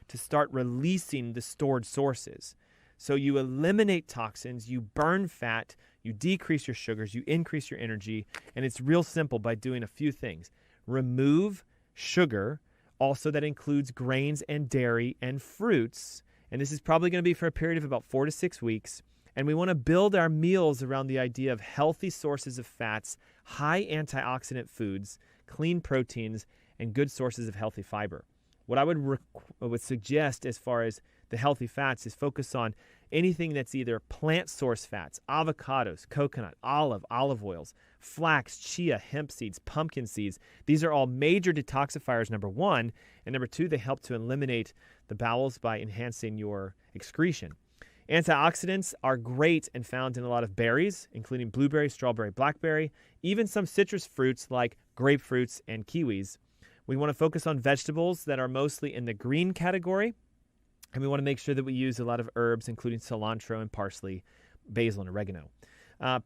A: to start releasing the stored sources. So you eliminate toxins, you burn fat, you decrease your sugars, you increase your energy, and it's real simple by doing a few things. Remove sugar. Also, that includes grains and dairy and fruits. And this is probably going to be for a period of about 4 to 6 weeks. And we want to build our meals around the idea of healthy sources of fats, high antioxidant foods, clean proteins, and good sources of healthy fiber. What I would suggest as far as the healthy fats is focus on anything that's either plant source fats, avocados, coconut, olive oils, flax, chia, hemp seeds, pumpkin seeds. These are all major detoxifiers, number one. And number two, they help to eliminate the bowels by enhancing your excretion. Antioxidants are great and found in a lot of berries, including blueberry, strawberry, blackberry, even some citrus fruits like grapefruits and kiwis. We want to focus on vegetables that are mostly in the green category. And we want to make sure that we use a lot of herbs, including cilantro and parsley, basil and oregano.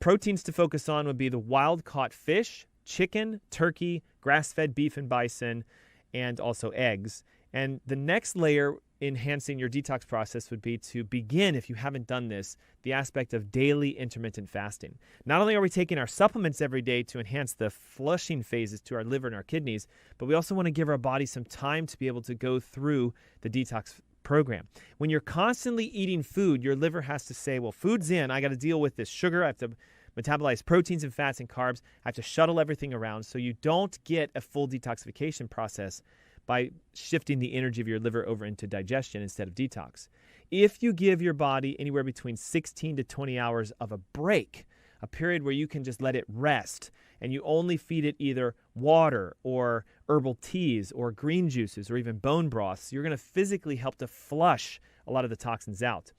A: Proteins to focus on would be the wild-caught fish, chicken, turkey, grass-fed beef and bison, and also eggs. And the next layer enhancing your detox process would be to begin, if you haven't done this, the aspect of daily intermittent fasting. Not only are we taking our supplements every day to enhance the flushing phases to our liver and our kidneys, but we also want to give our body some time to be able to go through the detox program. When you're constantly eating food, your liver has to say, well, food's in, I got to deal with this sugar, I have to metabolize proteins and fats and carbs, I have to shuttle everything around, so you don't get a full detoxification process by shifting the energy of your liver over into digestion instead of detox. If you give your body anywhere between 16 to 20 hours of a break, a period where you can just let it rest, and you only feed it either water or herbal teas or green juices or even bone broths, you're going to physically help to flush a lot of the toxins out.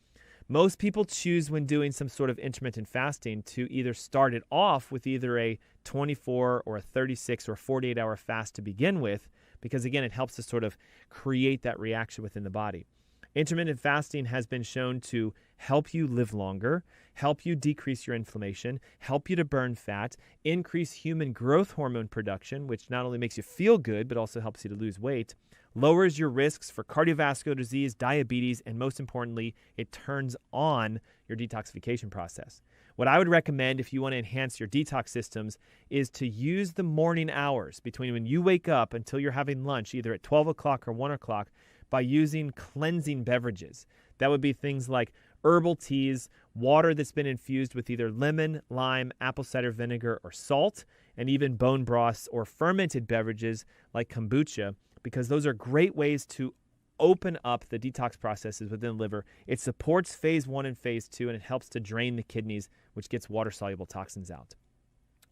A: Most people choose when doing some sort of intermittent fasting to either start it off with either a 24 or a 36 or 48-hour fast to begin with, because again, it helps to sort of create that reaction within the body. Intermittent fasting has been shown to help you live longer, help you decrease your inflammation, help you to burn fat, increase human growth hormone production, which not only makes you feel good, but also helps you to lose weight, lowers your risks for cardiovascular disease, diabetes, and most importantly, it turns on your detoxification process. What I would recommend if you want to enhance your detox systems is to use the morning hours between when you wake up until you're having lunch, either at 12 o'clock or 1 o'clock, by using cleansing beverages. That would be things like herbal teas, water that's been infused with either lemon, lime, apple cider vinegar, or salt, and even bone broths or fermented beverages like kombucha, because those are great ways to open up the detox processes within the liver. It supports phase 1 and phase 2, and it helps to drain the kidneys, which gets water-soluble toxins out.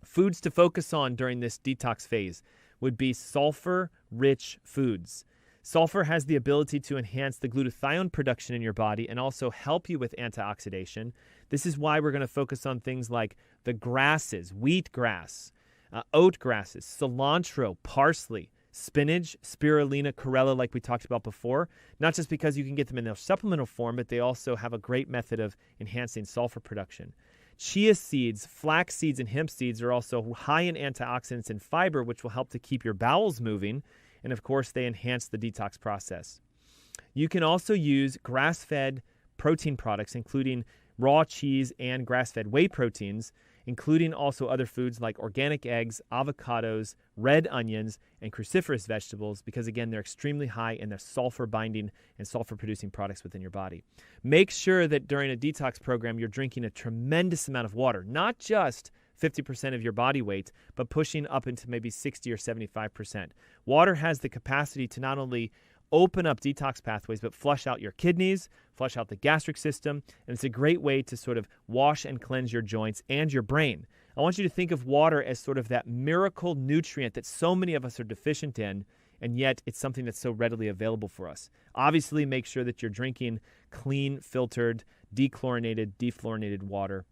A: Foods to focus on during this detox phase would be sulfur-rich foods. Sulfur has the ability to enhance the glutathione production in your body and also help you with antioxidation. This is why we're going to focus on things like the grasses, wheatgrass, oat grasses, cilantro, parsley, spinach, spirulina, chlorella, like we talked about before, not just because you can get them in their supplemental form, but they also have a great method of enhancing sulfur production. Chia seeds, flax seeds, and hemp seeds are also high in antioxidants and fiber, which will help to keep your bowels moving. And of course, they enhance the detox process. You can also use grass-fed protein products, including raw cheese and grass-fed whey proteins, including also other foods like organic eggs, avocados, red onions, and cruciferous vegetables, because again, they're extremely high in their sulfur binding and sulfur producing products within your body. Make sure that during a detox program, you're drinking a tremendous amount of water, not just 50% of your body weight, but pushing up into maybe 60 or 75%. Water has the capacity to not only open up detox pathways, but flush out your kidneys, flush out the gastric system, and it's a great way to sort of wash and cleanse your joints and your brain. I want you to think of water as sort of that miracle nutrient that so many of us are deficient in, and yet it's something that's so readily available for us. Obviously, make sure that you're drinking clean, filtered, dechlorinated, defluorinated water,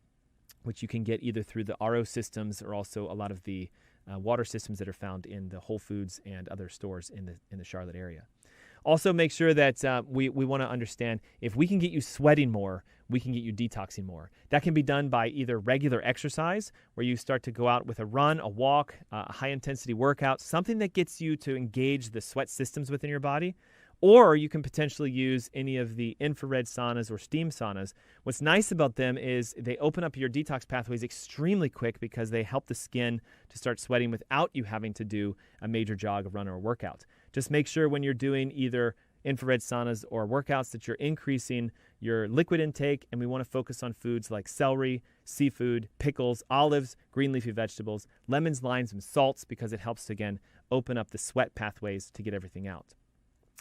A: which you can get either through the RO systems or also a lot of the water systems that are found in the Whole Foods and other stores in the Charlotte area. Also, make sure that we want to understand if we can get you sweating more, we can get you detoxing more. That can be done by either regular exercise, where you start to go out with a run, a walk, a high-intensity workout, something that gets you to engage the sweat systems within your body. Or you can potentially use any of the infrared saunas or steam saunas. What's nice about them is they open up your detox pathways extremely quick because they help the skin to start sweating without you having to do a major jog, a run, or a workout. Just make sure when you're doing either infrared saunas or workouts that you're increasing your liquid intake, and we want to focus on foods like celery, seafood, pickles, olives, green leafy vegetables, lemons, limes, and salts, because it helps to, again, open up the sweat pathways to get everything out.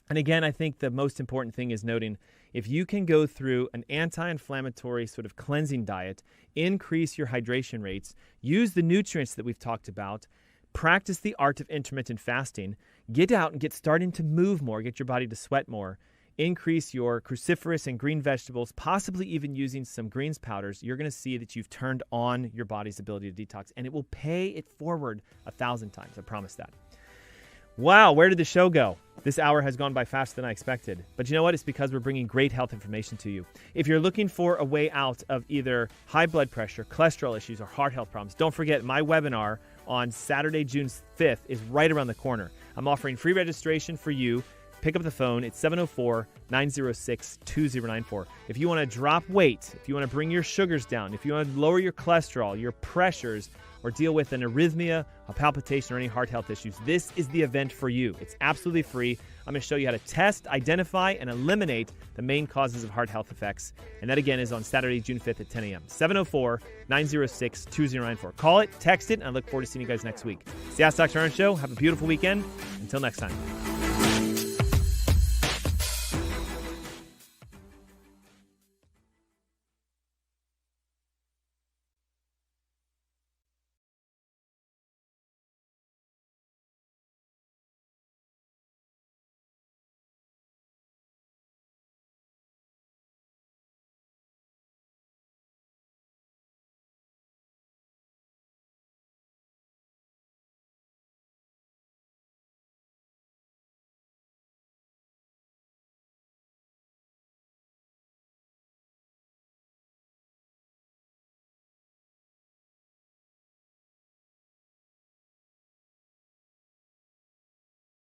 A: And again, I think the most important thing is noting if you can go through an anti-inflammatory sort of cleansing diet, increase your hydration rates, use the nutrients that we've talked about, practice the art of intermittent fasting, get out and get starting to move more, get your body to sweat more, increase your cruciferous and green vegetables, possibly even using some greens powders, you're going to see that you've turned on your body's ability to detox, and it will pay it forward 1,000 times. I promise that. Wow, where did the show go? This hour has gone by faster than I expected. But you know what? It's because we're bringing great health information to you. If you're looking for a way out of either high blood pressure, cholesterol issues, or heart health problems, don't forget my webinar on Saturday, June 5th is right around the corner. I'm offering free registration for you. Pick up the phone. It's 704-906-2094. If you want to drop weight, if you want to bring your sugars down, if you want to lower your cholesterol, your pressures, or deal with an arrhythmia, a palpitation, or any heart health issues, this is the event for you. It's absolutely free. I'm going to show you how to test, identify, and eliminate the main causes of heart health effects. And that, again, is on Saturday, June 5th at 10 a.m. 704-906-2094. Call it, text it, and I look forward to seeing you guys next week. It's the Ask Dr. Aaron Show. Have a beautiful weekend. Until next time.